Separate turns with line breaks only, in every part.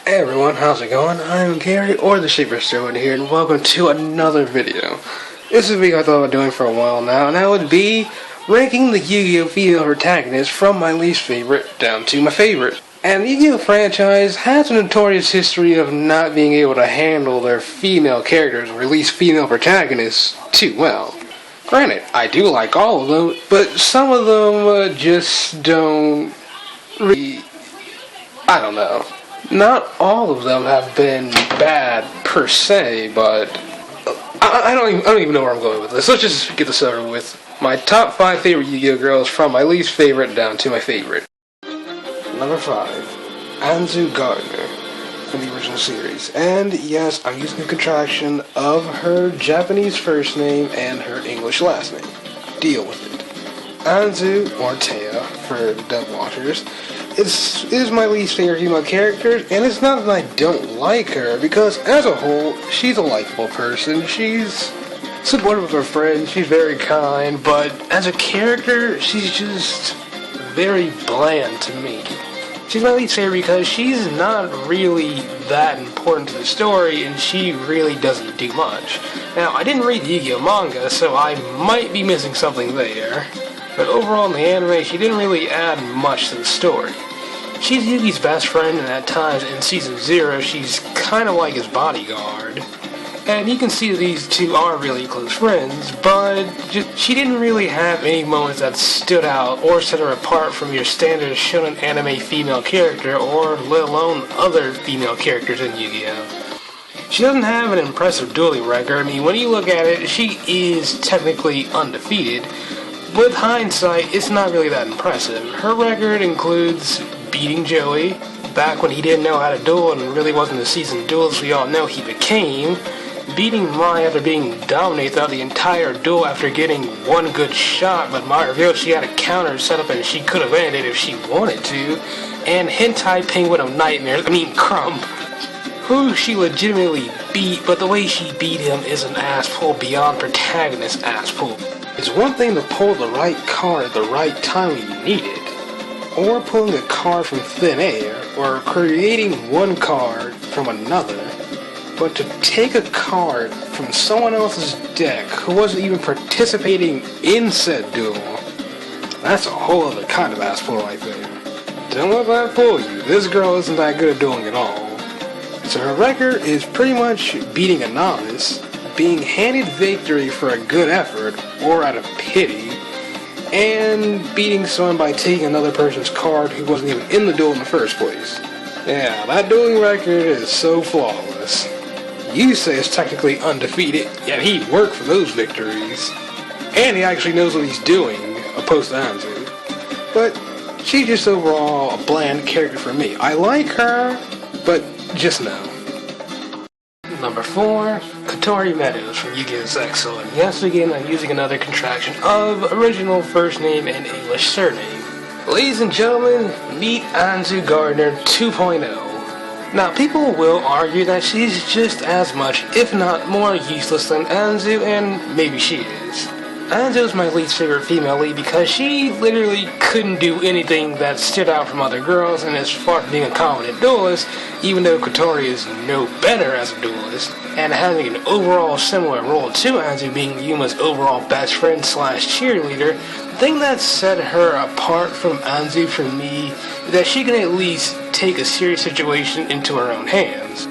Hey everyone, how's it going? I'm Gary, or the Shaper Stone here, and welcome to another video. This is a video I thought about doing for a while now, and that would be ranking the Yu-Gi-Oh! Female protagonists from my least favorite down to my favorite. And the Yu-Gi-Oh! Franchise has a notorious history of not being able to handle their female characters, or at least female protagonists, too well. Granted, I do like all of them, but some of them just don't really... I don't know. Not all of them have been bad per se, but I don't even know where I'm going with this. Let's just get this over with. My top 5 favorite Yu-Gi-Oh! Girls from my least favorite down to my favorite. Number 5, Anzu Gardner from the original series. And yes, I'm using a contraction of her Japanese first name and her English last name. Deal with it. Anzu, or Taya for the Dub Watchers, is my least favorite female character, and it's not that I don't like her, because as a whole, she's a likable person. She's supportive of her friends, she's very kind, but as a character, she's just very bland to me. She's my least favorite because she's not really that important to the story, and she really doesn't do much. Now, I didn't read the Yu-Gi-Oh! Manga, so I might be missing something there. But overall in the anime, she didn't really add much to the story. She's Yugi's best friend, and at times in Season 0, she's kinda like his bodyguard. And you can see that these two are really close friends, but she didn't really have any moments that stood out or set her apart from your standard shonen anime female character, or let alone other female characters in Yu-Gi-Oh! She doesn't have an impressive dueling record. I mean, when you look at it, she is technically undefeated. With hindsight, it's not really that impressive. Her record includes beating Joey, back when he didn't know how to duel and really wasn't the seasoned duelist we all know he became, beating Mai after being dominated throughout the entire duel after getting one good shot, but Mai revealed she had a counter set up and she could have ended it if she wanted to, and Hentai Penguin of Nightmares, Crump, who she legitimately beat, but the way she beat him is an ass pull beyond protagonist ass pull. It's one thing to pull the right card at the right time when you need it, or pulling a card from thin air, or creating one card from another, but to take a card from someone else's deck who wasn't even participating in said duel, that's a whole other kind of ass pull right there. Don't let that fool you, this girl isn't that good at dueling at all. So her record is pretty much beating a novice, being handed victory for a good effort, or out of pity, and beating someone by taking another person's card who wasn't even in the duel in the first place. Yeah, that dueling record is so flawless. Yusei is technically undefeated, yet he worked for those victories. And he actually knows what he's doing, opposed to Anzu. But she's just overall a bland character for me. I like her, but just no. Number 4, Katori Meadows from Yu-Gi-Oh! Zexal, and yes, again, I'm using another contraction of original first name and English surname. Ladies and gentlemen, meet Anzu Gardner 2.0. Now, people will argue that she's just as much, if not more, useless than Anzu, and maybe she is. Anzu is my least favorite female lead because she literally couldn't do anything that stood out from other girls, and as far as being a competent duelist, even though Katori is no better as a duelist, and having an overall similar role to Anzu being Yuma's overall best friend slash cheerleader, the thing that set her apart from Anzu for me is that she can at least take a serious situation into her own hands.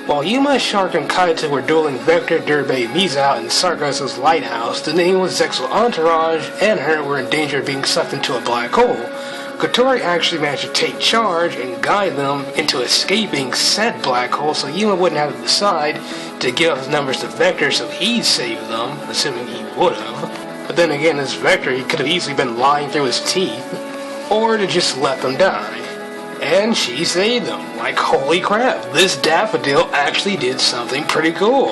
While Yuma, Shark, and Kaito were dueling Vector, Durbe, Mizou, and Sargos' lighthouse, the nameless Zexal entourage and her were in danger of being sucked into a black hole. Katori actually managed to take charge and guide them into escaping said black hole, so Yuma wouldn't have to decide to give up his numbers to Vector so he'd save them, assuming he would've. But then again, as Vector, he could have easily been lying through his teeth, or to just let them die. And she saved them. Like, holy crap, this daffodil actually did something pretty cool.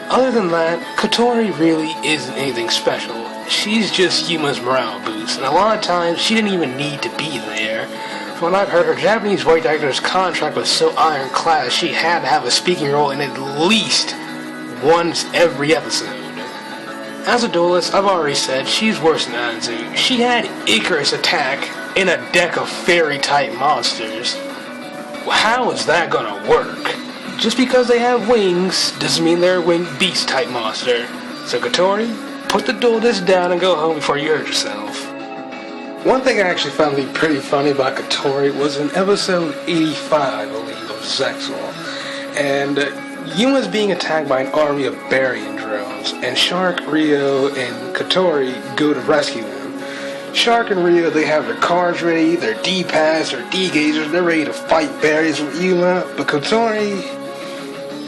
Other than that, Katori really isn't anything special. She's just Yuma's morale boost, and a lot of times she didn't even need to be there. From what I've heard, her Japanese voice actor's contract was so ironclad she had to have a speaking role in at least once every episode. As a duelist, I've already said she's worse than Anzu. She had Icarus attack in a deck of fairy-type monsters. how is that gonna work? Just because they have wings doesn't mean they're a winged beast type monster. So Kotori, put the dual disc down and go home before you hurt yourself. One thing I actually found to be pretty funny about Kotori was in episode 85, I believe, of Zexal. And Yuma's being attacked by an army of Barian drones, and Shark, Rio, and Kotori go to rescue him. Shark and Rio, they have their cars ready, their D-pads, their D-gazers, they're ready to fight Barriers with Yuma, but Kotori,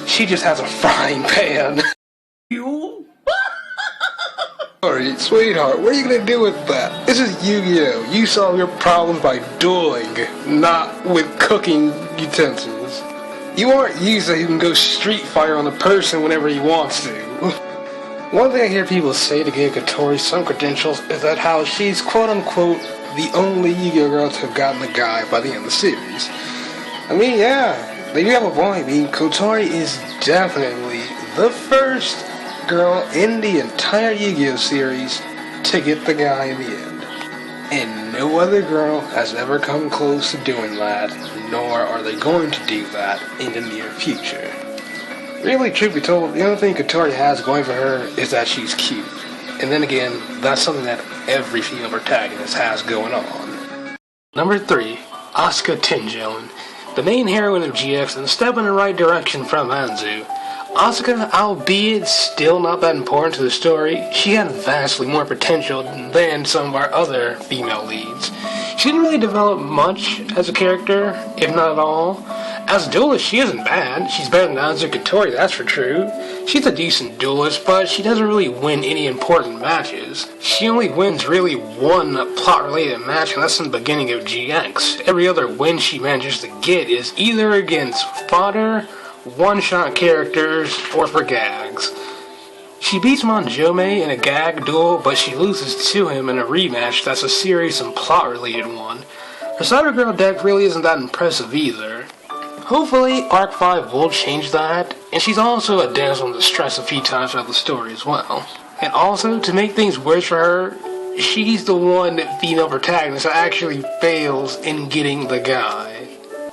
she just has a frying pan. You? Alright, sweetheart, what are you gonna do with that? This is Yu-Gi-Oh! You solve your problems by dueling, not with cooking utensils. You aren't Yuza who can go Street Fighter on a person whenever he wants to. One thing I hear people say to give Kotori some credentials is that how she's quote-unquote the only Yu-Gi-Oh girl to have gotten a guy by the end of the series. I mean, yeah, they do have a point. I mean, Kotori is definitely the first girl in the entire Yu-Gi-Oh series to get the guy in the end. And no other girl has ever come close to doing that, nor are they going to do that in the near future. Really, truth be told, the only thing Kotori has going for her is that she's cute. And then again, that's something that every female protagonist has going on. Number 3, Asuka Tenjin, the main heroine of GX and a step in the right direction from Anzu. Asuka, albeit still not that important to the story, she had vastly more potential than some of our other female leads. She didn't really develop much as a character, if not at all. As a duelist, she isn't bad. She's better than Anzu Kotori, that's for true. She's a decent duelist, but she doesn't really win any important matches. She only wins really one plot-related match, and that's in the beginning of GX. Every other win she manages to get is either against fodder, one-shot characters, or for gags. She beats Monjome in a gag duel, but she loses to him in a rematch that's a serious and plot-related one. Her Cyber Girl deck really isn't that impressive either. Hopefully, Arc 5 will change that, and she's also a damsel in distress a few times throughout the story as well. And also, to make things worse for her, she's the one female protagonist that actually fails in getting the guy.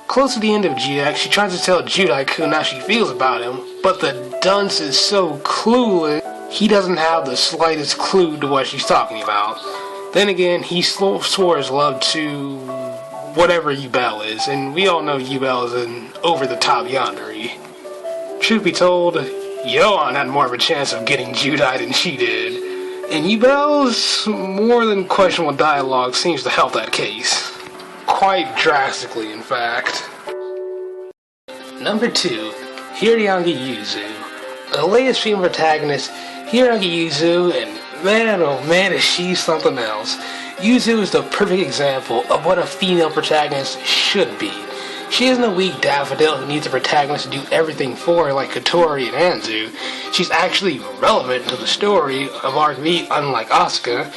Close to the end of GX, she tries to tell Judai-kun how she feels about him, but the dunce is so clueless, he doesn't have the slightest clue to what she's talking about. Then again, he swore his love to whatever Yubel is, and we all know Yubel is an over-the-top yandere. Truth be told, Yoan had more of a chance of getting Judai than she did, and Yubel's more than questionable dialogue seems to help that case. Quite drastically, in fact. Number 2, Hiranagi Yuzu. The latest female protagonist, Hiranagi Yuzu, and man oh man is she something else. Yuzu is the perfect example of what a female protagonist should be. She isn't a weak daffodil who needs a protagonist to do everything for her like Kotori and Anzu. She's actually relevant to the story of Arc V, unlike Asuka,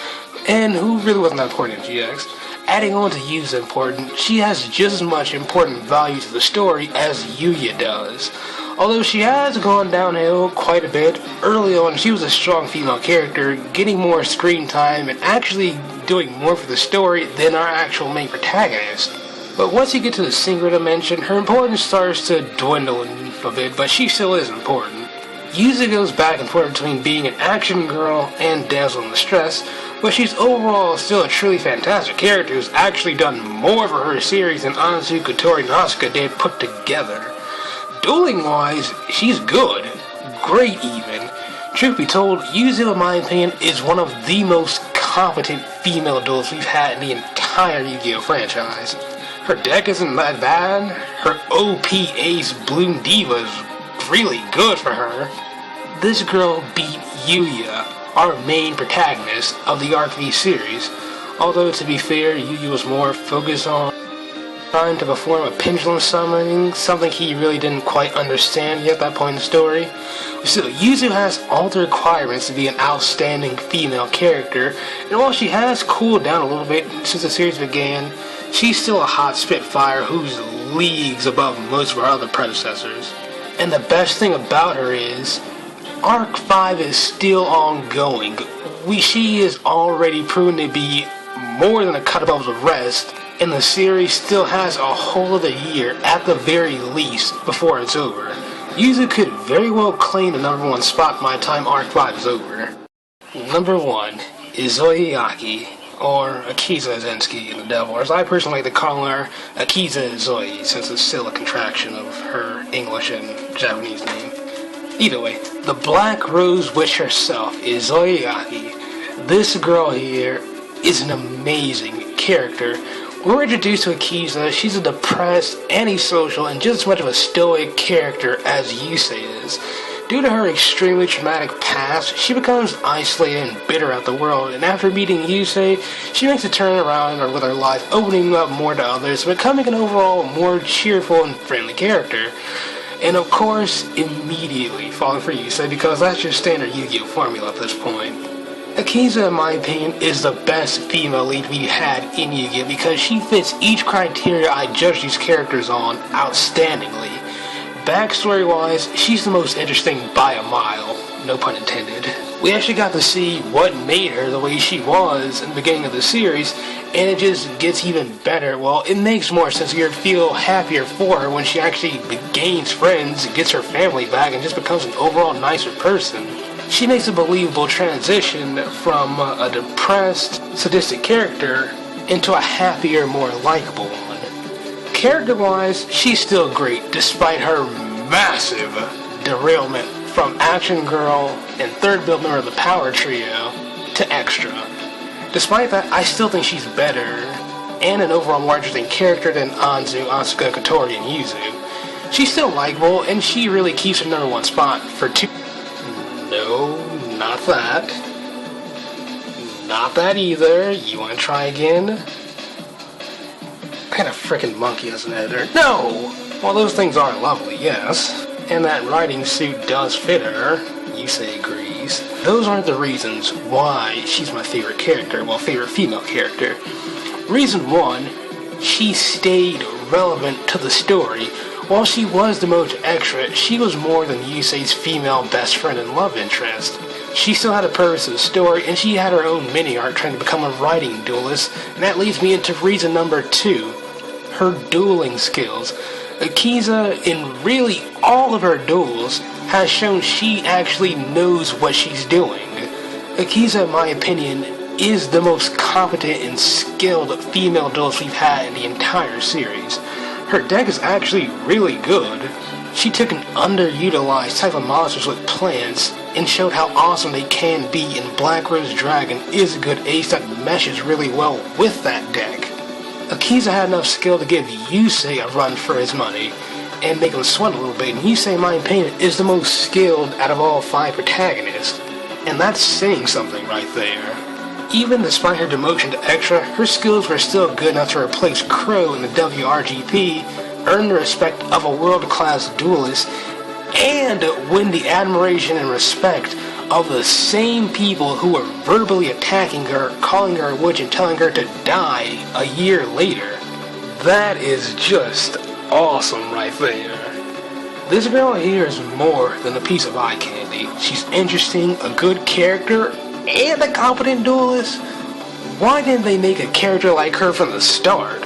and who really wasn't that important in GX. Adding on to Yu's important, she has just as much important value to the story as Yuya does. Although she has gone downhill quite a bit, early on she was a strong female character, getting more screen time and actually doing more for the story than our actual main protagonist. But once you get to the Synchro Dimension, her importance starts to dwindle a bit, but she still is important. Yuzu goes back and forth between being an action girl and damsel in distress, but she's overall still a truly fantastic character who's actually done more for her series than Anzu, Kotori, and Asuka did put together. Dueling-wise, she's good. Great, even. Truth be told, Yuzu, in my opinion, is one of the most competent female duelists we've had in the entire Yu-Gi-Oh! Franchise. Her deck isn't that bad. Her OP Ace Bloom Diva is really good for her. This girl beat Yuya, our main protagonist of the Arc V series, although to be fair, Yuya was more focused on trying to perform a pendulum summoning, something he really didn't quite understand yet at that point in the story. Still, Yuzu has all the requirements to be an outstanding female character, and while she has cooled down a little bit since the series began, she's still a hot spitfire who's leagues above most of our other predecessors. And the best thing about her is, Arc 5 is still ongoing. She is already proven to be more than a cut above the rest, and the series still has a whole other year at the very least before it's over. Yuzu could very well claim the number one spot by the time Arc 5 is over. Number 1 is Zoiaki, or Akiza Zensky in the Devil, or as I personally like to call her, Akiza Zoi, since it's still a contraction of her English and Japanese name. Either way, the Black Rose Witch herself is Zoiaki. This girl here is an amazing character. When we're introduced to Akiza, she's a depressed, antisocial, and just as much of a stoic character as Yusei is. Due to her extremely traumatic past, she becomes isolated and bitter at the world, and after meeting Yusei, she makes a turn around with her life, opening up more to others, becoming an overall more cheerful and friendly character. And of course, immediately falling for Yusei, because that's your standard Yu-Gi-Oh! Formula at this point. Akiza, in my opinion, is the best female lead we had in Yu-Gi-Oh! Because she fits each criteria I judge these characters on outstandingly. Backstory-wise, she's the most interesting by a mile, no pun intended. We actually got to see what made her the way she was in the beginning of the series, and it just gets even better. Well, it makes more sense. You feel happier for her when she actually gains friends, gets her family back, and just becomes an overall nicer person. She makes a believable transition from a depressed, sadistic character into a happier, more likable one. Character-wise, she's still great, despite her massive derailment from Action Girl and third build member of the Power Trio to Extra. Despite that, I still think she's better and an overall more interesting character than Anzu, Asuka, Kotori, and Yuzu. She's still likable, and she really keeps her number one spot for 2. No, not that. Not that either. You wanna try again? What kind of frickin' monkey as an editor? No! Well, those things are lovely, yes. And that riding suit does fit her. Yusei agrees. Those aren't the reasons why she's my favorite character, well, favorite female character. Reason 1, she stayed relevant to the story. While she was the most extra, she was more than Yusei's female best friend and love interest. She still had a purpose of the story, and she had her own mini-arc trying to become a writing duelist, and that leads me into reason number 2, her dueling skills. Akiza, in really all of her duels, has shown she actually knows what she's doing. Akiza, in my opinion, is the most competent and skilled female duelist we've had in the entire series. Her deck is actually really good. She took an underutilized type of monsters with plants and showed how awesome they can be, and Black Rose Dragon is a good ace that meshes really well with that deck. Akiza had enough skill to give Yusei a run for his money and make him sweat a little bit, and Yusei, in my opinion, is the most skilled out of all 5 protagonists, and that's saying something right there. Even despite her demotion to Extra, her skills were still good enough to replace Crow in the WRGP, earn the respect of a world-class duelist, and win the admiration and respect of the same people who were verbally attacking her, calling her a witch, and telling her to die a year later. That is just awesome right there. This girl here is more than a piece of eye candy. She's interesting, a good character, and a competent duelist. Why didn't they make a character like her from the start?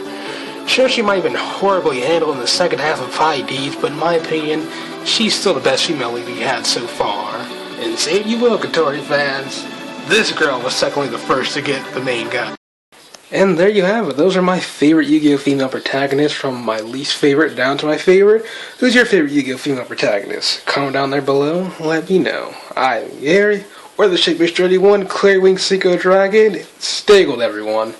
Sure, she might have been horribly handled in the second half of High Deeds, but in my opinion, she's still the best female lead we had so far. And say what you will, Kotori fans, this girl was secondly the first to get the main guy. And there you have it. Those are my favorite Yu-Gi-Oh! Female protagonists, from my least favorite down to my favorite. Who's your favorite Yu-Gi-Oh! Female protagonist? Comment down there below, let me know. I'm Gary, or the Shapefish 31, Clear Wing Seiko Dragon. Stay gold, everyone.